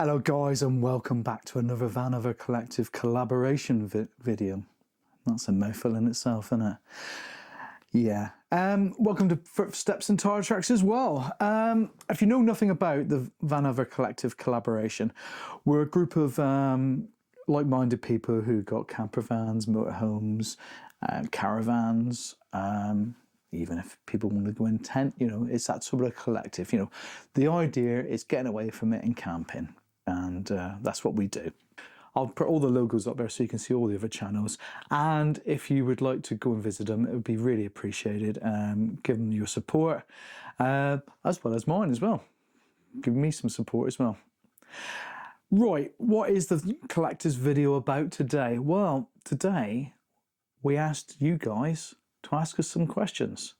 Hello guys, and welcome back to another Vanover Collective collaboration video. That's a mouthful in itself, isn't it? Yeah. Welcome to Footsteps and Tyretracks as well. If you know nothing about the Vanover Collective collaboration, we're a group of like-minded people who got camper vans, motorhomes, caravans, even if people want to go in tent, you know, it's that sort of collective. You know, the idea is getting away from it and camping, and that's what we do. I'll put all the logos up there so you can see all the other channels, and if you would like to go and visit them, it would be really appreciated. Give them your support, as well as mine as well. Give me some support as well. Right, what is the collector's video about today? Well, today we asked you guys to ask us some questions,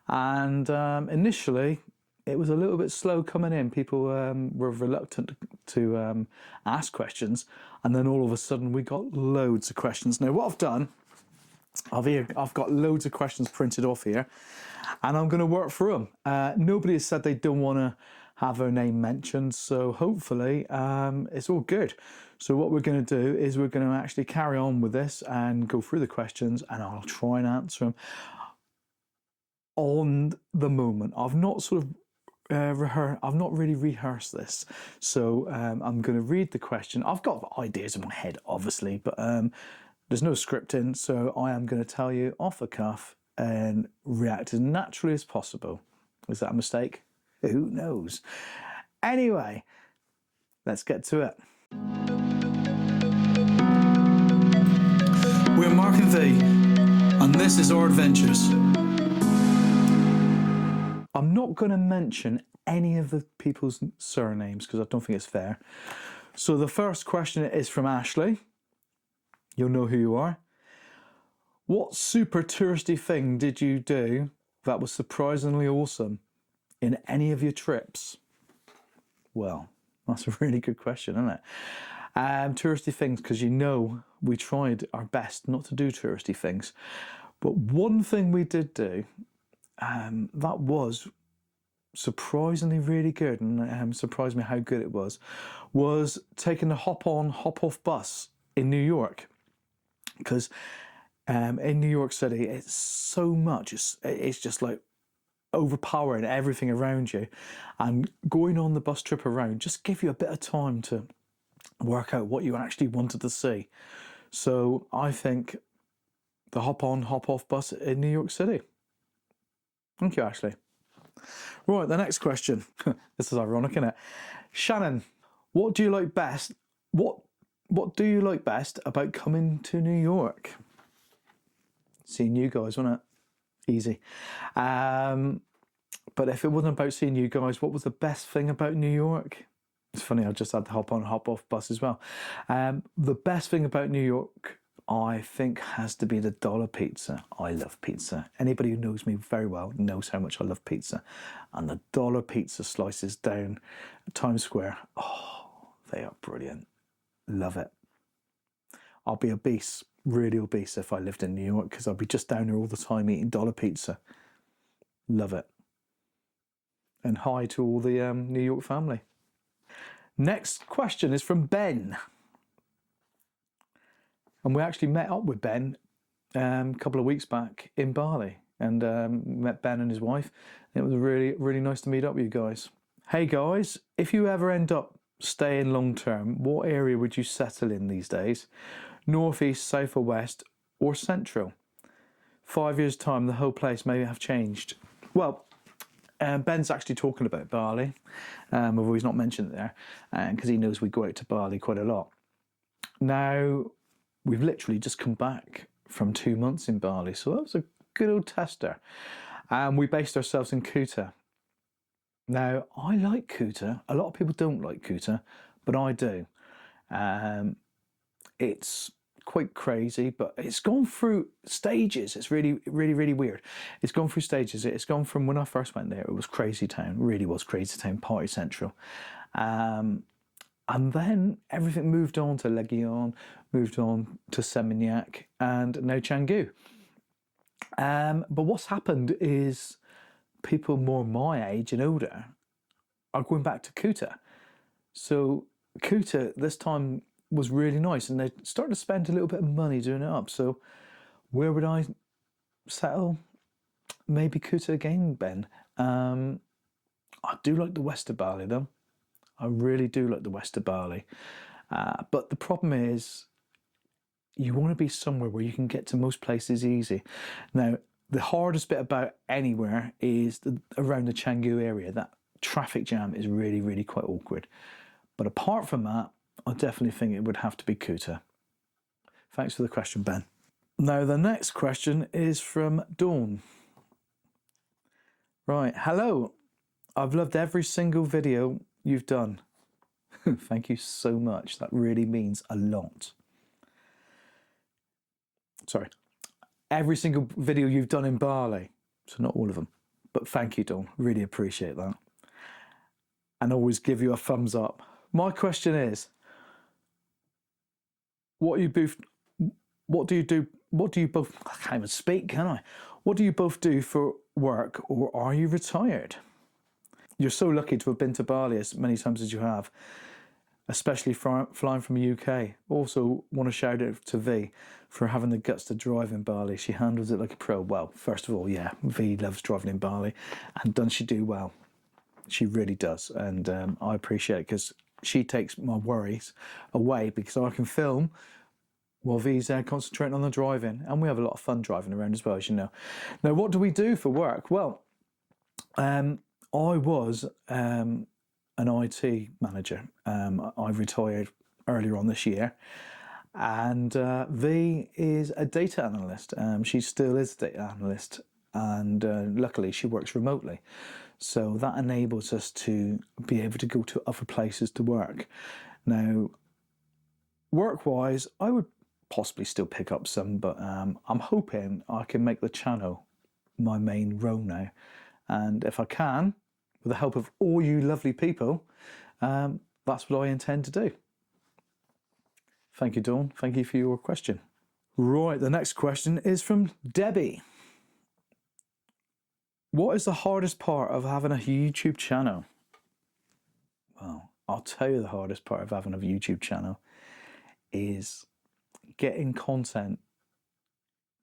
and initially it was a little bit slow coming in. People were reluctant to ask questions, and then all of a sudden we got loads of questions. Now what I've done, I've got loads of questions printed off here, and I'm going to work through them. Nobody has said they don't want to have their name mentioned, so hopefully it's all good. So what we're going to do is we're going to actually carry on with this and go through the questions, and I'll try and answer them on the moment. I've not sort of I've not really rehearsed this, so I'm going to read the question. I've got ideas in my head, obviously, but there's no scripting, so I am going to tell you off the cuff and react as naturally as possible. Is that a mistake? Who knows? Anyway, let's get to it. We're Mark and V, and this is our adventures. I'm not going to mention any of the people's surnames because I don't think it's fair. So the first question is from Ashley. You'll know who you are. What super touristy thing did you do that was surprisingly awesome in any of your trips? Well, that's a really good question, isn't it? Touristy things, because you know we tried our best not to do touristy things. But one thing we did do that was surprisingly really good, and surprised me how good it was taking the hop-on, hop-off bus in New York. Because in New York City, it's so much, it's just like overpowering everything around you, and going on the bus trip around just give you a bit of time to work out what you actually wanted to see. So I think the hop-on, hop-off bus in New York City. Thank you, Ashley. Right, the next question. This is ironic, isn't it? Shannon, what do you like best? What do you like best about coming to New York? Seeing you guys, wasn't it? Easy. But if it wasn't about seeing you guys, what was the best thing about New York? It's funny, I just had the hop on, hop off bus as well. The best thing about New York, I think, has to be the dollar pizza. I love pizza. Anybody who knows me very well knows how much I love pizza. And the dollar pizza slices down Times Square, oh, they are brilliant. Love it. I'll be obese, really obese, if I lived in New York, because I'll be just down there all the time eating dollar pizza. Love it. And hi to all the New York family. Next question is from Ben. And we actually met up with Ben a couple of weeks back in Bali, and met Ben and his wife. It was really, really nice to meet up with you guys. Hey guys, if you ever end up staying long term, what area would you settle in these days? North, east, south or west, or central? 5 years time, the whole place may have changed. Well, Ben's actually talking about Bali, although he's not mentioned it there, because he knows we go out to Bali quite a lot. Now, we've literally just come back from 2 months in Bali, so that was a good old tester. We based ourselves in Kuta. Now, I like Kuta. A lot of people don't like Kuta, but I do. It's quite crazy, but it's gone through stages. It's really, really, really weird. It's gone through stages. It's gone from when I first went there, it was crazy town, really was crazy town, party central. And then everything moved on to Legion, moved on to Seminyak, and now Canggu. But what's happened is people more my age and older are going back to Kuta. So Kuta this time was really nice, and they started to spend a little bit of money doing it up. So where would I settle? Maybe Kuta again, Ben. I do like the west of Bali though. I really do like the west of Bali. But the problem is, you want to be somewhere where you can get to most places easy. Now, the hardest bit about anywhere is around the Canggu area. That traffic jam is really, really quite awkward. But apart from that, I definitely think it would have to be Kuta. Thanks for the question, Ben. Now, the next question is from Dawn. Right, hello. I've loved every single video you've done. Thank you so much. That really means a lot. Sorry. Every single video you've done in Bali. So not all of them. But thank you, Dawn. Really appreciate that. And always give you a thumbs up. My question is, what do you both, I can't even speak, can I? What do you both do for work, or are you retired? You're so lucky to have been to Bali as many times as you have, especially flying from the UK. Also want to shout out to V for having the guts to drive in Bali. She handles it like a pro. Well, first of all, yeah, V loves driving in Bali, and doesn't she do well? She really does, and I appreciate it because she takes my worries away because I can film while V's concentrating on the driving, and we have a lot of fun driving around as well, as you know. Now, what do we do for work? Well, I was an IT manager. I retired earlier on this year, and V is a data analyst. She still is a data analyst, and luckily she works remotely. So that enables us to be able to go to other places to work. Now, work-wise, I would possibly still pick up some, but I'm hoping I can make the channel my main role now. And if I can, with the help of all you lovely people, that's what I intend to do. Thank you, Dawn. Thank you for your question. Right, the next question is from Debi. What is the hardest part of having a YouTube channel? Well, I'll tell you the hardest part of having a YouTube channel is getting content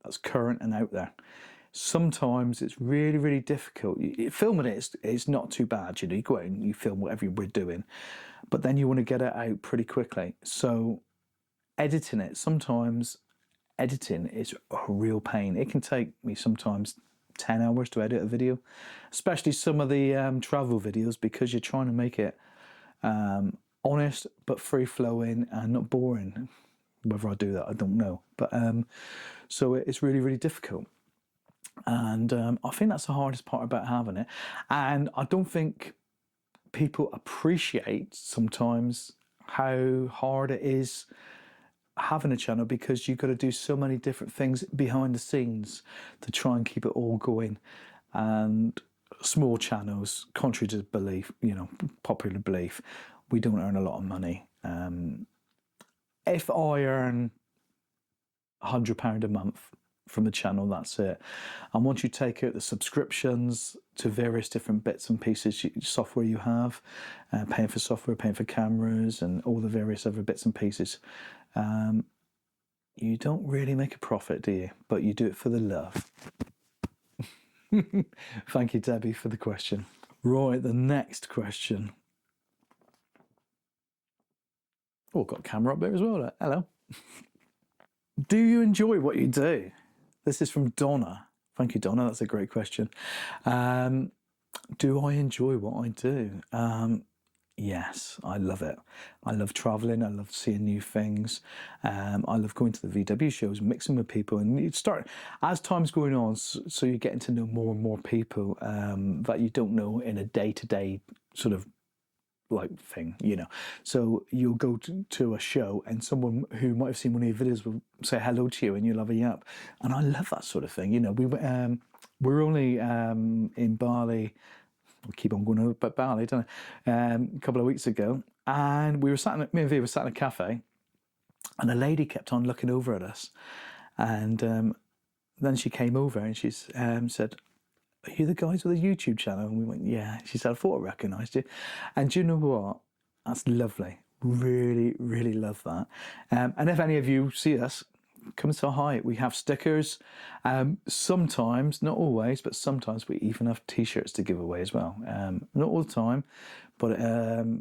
that's current and out there. Sometimes it's really, really difficult. Filming it's not too bad, you know, you go out and you film whatever we're doing, but then you want to get it out pretty quickly. So editing it, sometimes editing is a real pain. It can take me sometimes 10 hours to edit a video, especially some of the travel videos, because you're trying to make it honest but free-flowing and not boring. Whether I do that, I don't know. But so it's really, really difficult. And I think that's the hardest part about having it. And I don't think people appreciate sometimes how hard it is having a channel, because you've got to do so many different things behind the scenes to try and keep it all going. And small channels, contrary to belief, you know, popular belief, we don't earn a lot of money. If I earn £100 a month from the channel, that's it. And once you take out the subscriptions to various different bits and pieces, software you have, paying for software, paying for cameras, and all the various other bits and pieces, you don't really make a profit, do you? But you do it for the love. Thank you, Debbie, for the question. Right, the next question. Oh, got a camera up there as well. Hello. Do you enjoy what you do? This is from Donna. Thank you, Donna. That's a great question. Do I enjoy what I do? Yes, I love it. I love traveling. I love seeing new things. I love going to the VW shows, mixing with people, and you start, as time's going on, so you're getting to know more and more people that you don't know in a day-to-day sort of like thing, you know. So you'll go to a show and someone who might have seen one of your videos will say hello to you and you'll have a yap. And I love that sort of thing. You know, we're only in Bali. We keep on going about Bali, don't I? A couple of weeks ago, and me and V were sat in a cafe, and a lady kept on looking over at us, and then she came over and she said, "Are you the guys with the YouTube channel?" And we went, "Yeah." She said, "I thought I recognised you." And do you know what? That's lovely Really, really love that. And if any of you see us, come and say hi. We have stickers. Sometimes, not always, but sometimes we even have t-shirts to give away as well. Not all the time, but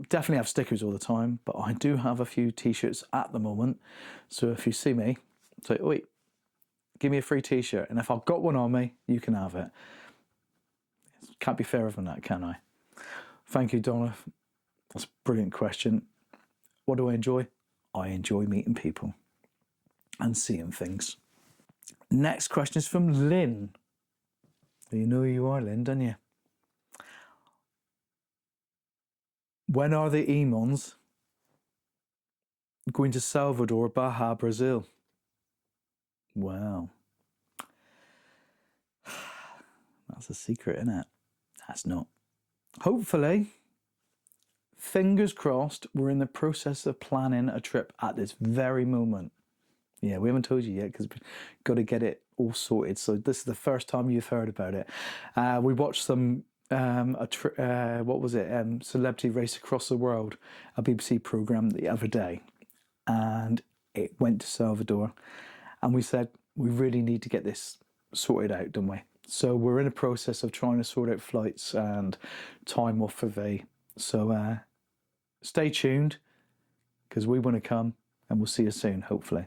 definitely have stickers all the time. But I do have a few t-shirts at the moment. So if you see me, say, wait, give me a free t-shirt. And if I've got one on me, you can have it. Can't be fairer than that, can I? Thank you, Donna. That's a brilliant question. What do I enjoy? I enjoy meeting people and seeing things. Next question is from Lynn. You know who you are, Lynn, don't you? When are the Emons going to Salvador, Baja, Brazil? Wow. That's a secret, isn't it? That's not. Hopefully, fingers crossed, we're in the process of planning a trip at this very moment. Yeah, we haven't told you yet because we've got to get it all sorted. So this is the first time you've heard about it. We watched some, what was it? Celebrity Race Across the World, a BBC programme the other day. And it went to Salvador. And we said, we really need to get this sorted out, don't we? So we're in a process of trying to sort out flights and time off for V. So stay tuned because we want to come and we'll see you soon, hopefully.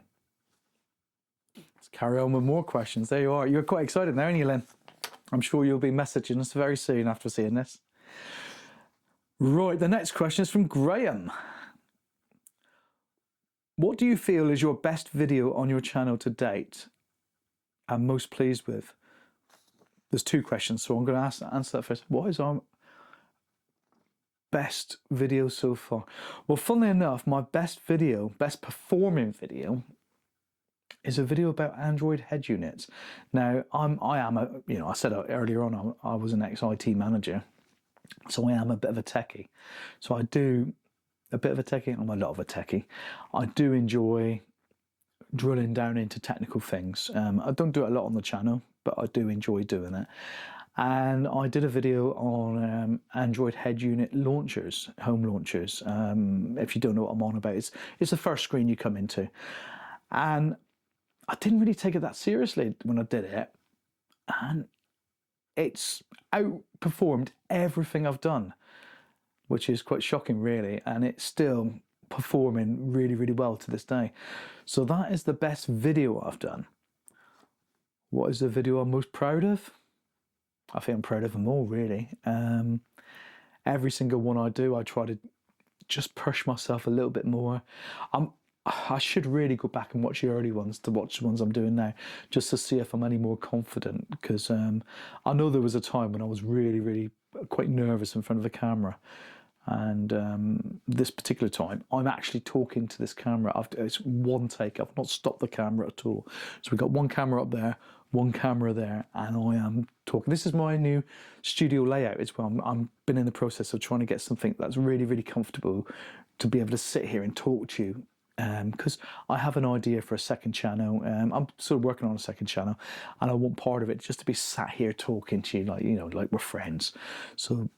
Let's carry on with more questions. There you are. You're quite excited now, aren't you, Lynn? I'm sure you'll be messaging us very soon after seeing this. Right, the next question is from Graeme. What do you feel is your best video on your channel to date and most pleased with? There's two questions, so I'm going to answer that first. What is our best video so far? Well, funnily enough, my best performing video is a video about Android head units. Now, I said earlier on, I was an ex-IT manager, so I am a bit of a techie. So I do a bit of a techie, I'm a lot of a techie. I do enjoy drilling down into technical things. I don't do it a lot on the channel, but I do enjoy doing it. And I did a video on Android head unit launchers, home launchers. If you don't know what I'm on about, it's the first screen you come into. And I didn't really take it that seriously when I did it. And it's outperformed everything I've done, which is quite shocking, really. And it's still performing really, really well to this day. So that is the best video I've done. What is the video I'm most proud of? I think I'm proud of them all, really. Every single one I do, I try to just push myself a little bit more. I should really go back and watch the early ones to watch the ones I'm doing now, just to see if I'm any more confident. Because I know there was a time when I was really, really quite nervous in front of the camera. And this particular time, I'm actually talking to this camera. It's one take. I've not stopped the camera at all. So we've got one camera up there, one camera there, and I am talking. This is my new studio layout as well. I'm been in the process of trying to get something that's really, really comfortable to be able to sit here and talk to you. Because I have an idea for a second channel. I'm sort of working on a second channel, and I want part of it just to be sat here talking to you, like we're friends. So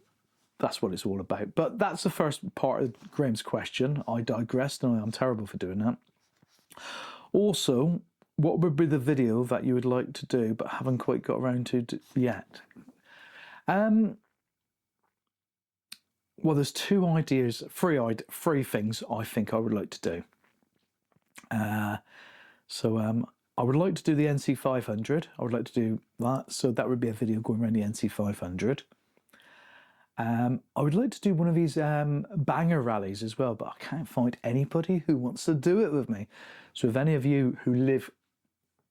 that's what it's all about. But that's the first part of Graeme's question. I digressed, and I'm terrible for doing that. Also, what would be the video that you would like to do but haven't quite got around to yet? Well, there's two ideas, three things I think I would like to do. I would like to do the NC500. I would like to do that. So that would be a video going around the NC500. I would like to do one of these banger rallies as well, but I can't find anybody who wants to do it with me. So if any of you who live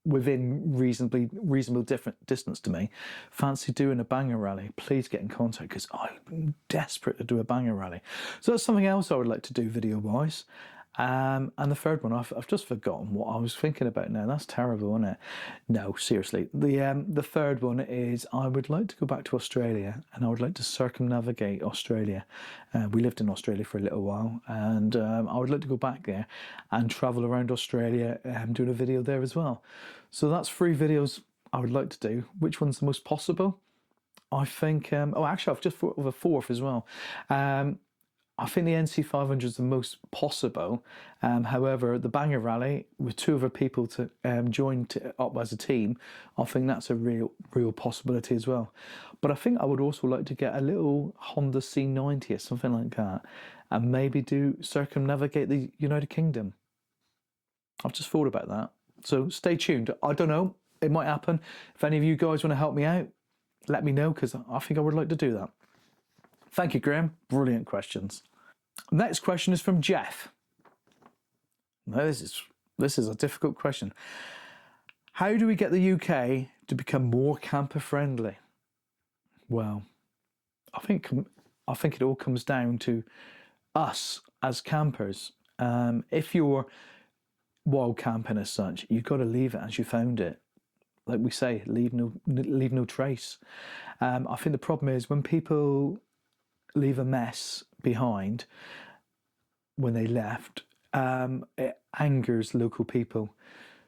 within reasonable different distance to me fancy doing a banger rally, please get in contact, because I'm desperate to do a banger rally. So that's something else I would like to do video wise. And the third one, I've just forgotten what I was thinking about now. That's terrible, isn't it? No, seriously. The third one is I would like to go back to Australia, and I would like to circumnavigate Australia. We lived in Australia for a little while, and I would like to go back there and travel around Australia and do a video there as well. So that's 3 videos I would like to do. Which one's the most possible? I think, actually I've just thought of a fourth as well. I think the NC 500 is the most possible. However, the Banger Rally with 2 other people to join up as a team, I think that's a real possibility as well. But I think I would also like to get a little Honda C90 or something like that, and maybe circumnavigate the United Kingdom. I've just thought about that. So stay tuned. I don't know. It might happen. If any of you guys want to help me out, let me know, because I think I would like to do that. Thank you, Graeme. Brilliant questions. Next question is from Jeff. Now, this is a difficult question. How do we get the UK to become more camper friendly? Well, I think it all comes down to us as campers. If you're wild camping as such, you've got to leave it as you found it. Like we say, leave no trace. I think the problem is when people leave a mess behind when they left, it angers local people.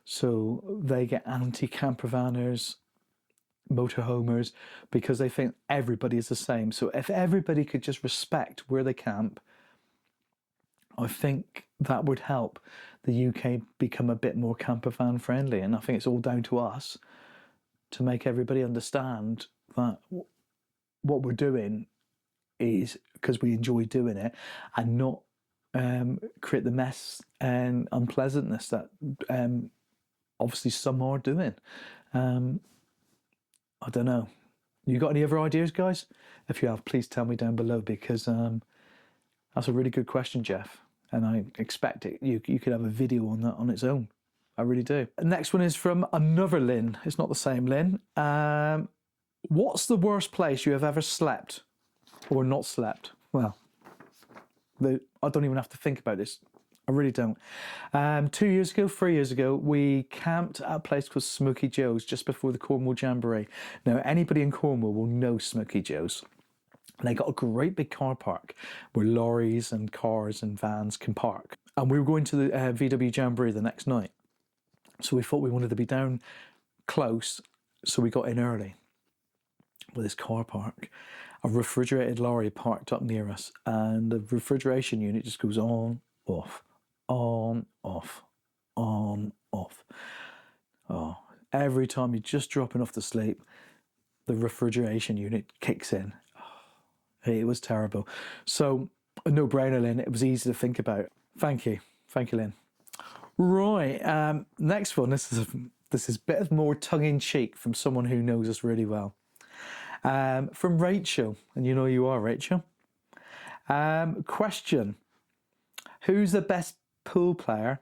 So they get anti-campervanners, motorhomers, because they think everybody is the same. So if everybody could just respect where they camp, I think that would help the UK become a bit more campervan friendly. And I think it's all down to us to make everybody understand that what we're doing is because we enjoy doing it, and not create the mess and unpleasantness that obviously some are doing. I don't know. You got any other ideas, guys? If you have, please tell me down below, because that's a really good question, Jeff. And I expect you could have a video on that on its own. I really do. The next one is from another Lynn. It's not the same Lynn. What's the worst place you have ever slept or not slept? Well, I don't even have to think about this. I really don't. 3 years ago, we camped at a place called Smoky Joe's just before the Cornwall Jamboree. Now, anybody in Cornwall will know Smoky Joe's. They got a great big car park where lorries and cars and vans can park. And we were going to the VW Jamboree the next night. So we thought we wanted to be down close, so we got in early. With this car park, a refrigerated lorry parked up near us, and the refrigeration unit just goes on, off, on, off, on, off. Oh, every time you're just dropping off to sleep, the refrigeration unit kicks in. It was terrible. So, a no-brainer, Lynn. It was easy to think about. Thank you, Lynn. Right, next one. This is a bit more tongue-in-cheek from someone who knows us really well. From Racheal, and you know you are, Racheal. Question: who's the best pool player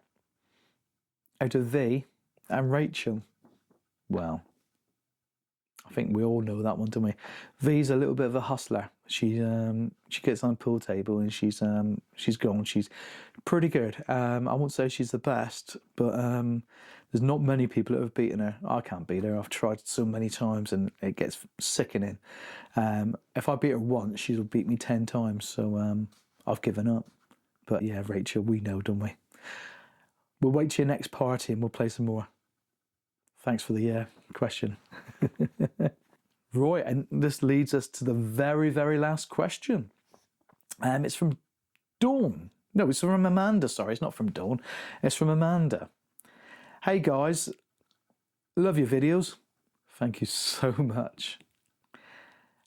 out of V and Racheal? Well, I think we all know that one, don't we? V's a little bit of a hustler. She gets on the pool table and she's gone. She's pretty good. I won't say she's the best, but there's not many people that have beaten her. I can't beat her. I've tried so many times and it gets sickening. If I beat her once, she'll beat me 10 times. So I've given up. But yeah, Racheal, we know, don't we? We'll wait till your next party and we'll play some more. Thanks for the question. Right, and this leads us to the very, very last question. It's from Dawn. No, it's from Amanda, sorry. It's not from Dawn. It's from Amanda. Hey, guys. Love your videos. Thank you so much.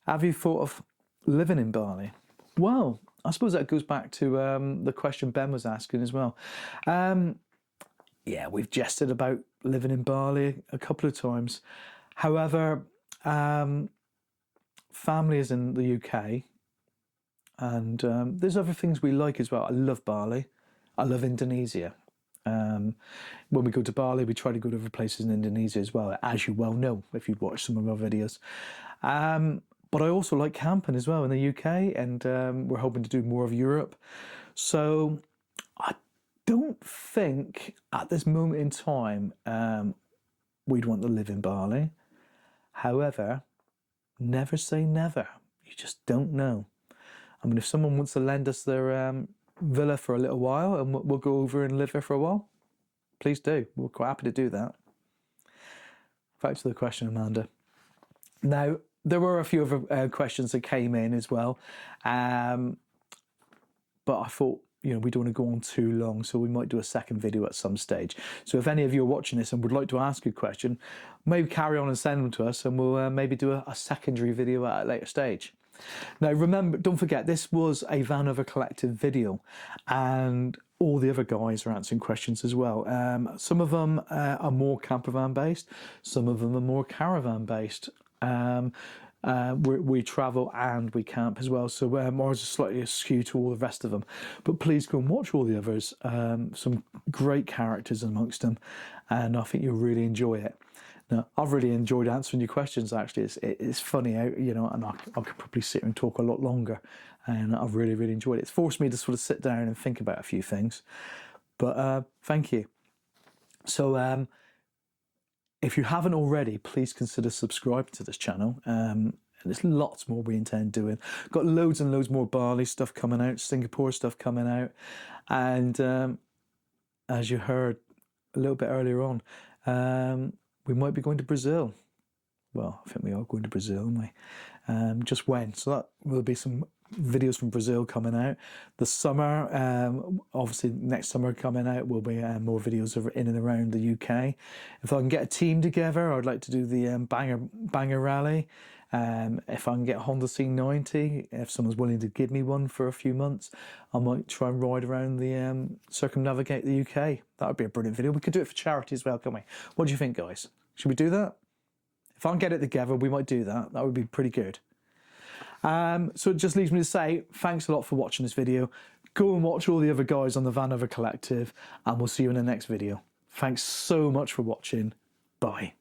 Have you thought of living in Bali? Well, I suppose that goes back to the question Ben was asking as well. Yeah, we've jested about living in Bali a couple of times. However, family is in the UK, and there's other things we like as well. I love Bali. I love Indonesia. When we go to Bali, we try to go to other places in Indonesia as well, as you well know if you've watched some of our videos. But I also like camping as well in the UK, and we're hoping to do more of Europe. So I don't think at this moment in time we'd want to live in Bali. However, never say never. You just don't know. I mean, if someone wants to lend us their villa for a little while and we'll go over and live there for a while, please do. We're quite happy to do that. Back to the question, Amanda. Now, there were a few other questions that came in as well. but I thought, you know, we don't want to go on too long, so we might do a second video at some stage. So if any of you are watching this and would like to ask a question, maybe carry on and send them to us, and we'll maybe do a secondary video at a later stage. Now remember, don't forget, this was a Vanover Collective video, and all the other guys are answering questions as well. Some of them are more campervan based, some of them are more caravan based. We travel and we camp as well, so ours is slightly askew to all the rest of them. But please go and watch all the others. Some great characters amongst them, and I think you'll really enjoy it. Now, I've really enjoyed answering your questions. Actually, it's funny, you know, and I could probably sit here and talk a lot longer, and I've really enjoyed it. It's forced me to sort of sit down and think about a few things. But thank you. So if you haven't already, please consider subscribing to this channel. And there's lots more we intend doing. Got loads and loads more Bali stuff coming out, Singapore stuff coming out, and as you heard a little bit earlier on, we might be going to Brazil. Well, I think we are going to Brazil, aren't we? Just when? So that will be some videos from Brazil coming out. The summer, obviously next summer coming out, will be more videos of in and around the UK. If I can get a team together, I'd like to do the Banger Rally. If I can get a Honda C90, if someone's willing to give me one for a few months, I might try and ride around the circumnavigate the UK. That would be a brilliant video. We could do it for charity as well, can't we? What do you think, guys? Should we do that? If I can get it together, we might do that. That would be pretty good. So it just leaves me to say thanks a lot for watching this video. Go and watch all the other guys on the Vanover Collective, and we'll see you in the next video. Thanks so much for watching. Bye.